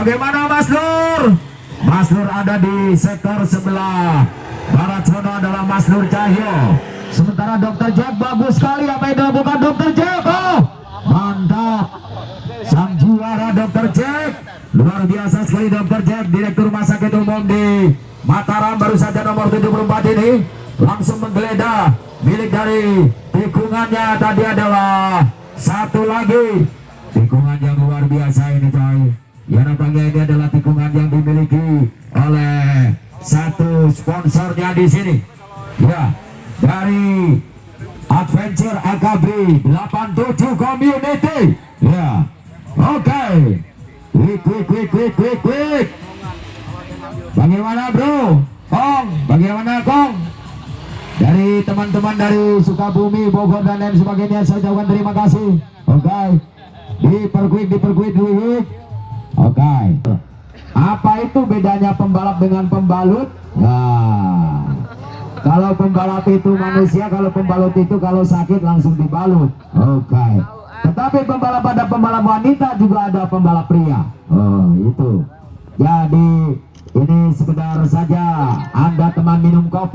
Bagaimana Mas Nur? Mas Nur ada di sektor sebelah barat sana adalah Mas Nur Cahyo. Sementara Dr. Jack bagus sekali apa yang dilakukan Dr. Jack. Oh, mantap. Sang juara Dr. Jack. Luar biasa sekali Dr. Jack, Direktur Rumah Sakit Umum di Mataram baru saja nomor 74 ini langsung menggeledah milik dari tikungannya tadi adalah satu lagi tikungan yang luar biasa ini coy. Ya nampaknya ini adalah tikungan yang dimiliki oleh satu sponsornya di sini. Ya, dari Adventure AKB 87 Community. Ya, oke. Quick. Bagaimana bro? Kong, bagaimana Kong? Dari teman-teman dari Sukabumi, Bogor dan lain sebagainya saya ucapkan terima kasih. Oke. Diperkuik dulu. Oke. Apa itu bedanya pembalap dengan pembalut? Nah, kalau pembalap itu manusia, kalau pembalut itu kalau sakit langsung dibalut. Oke. Tetapi pembalap ada pembalap wanita juga ada pembalap pria. Oh itu. Jadi ini sekedar saja Anda teman minum kopi.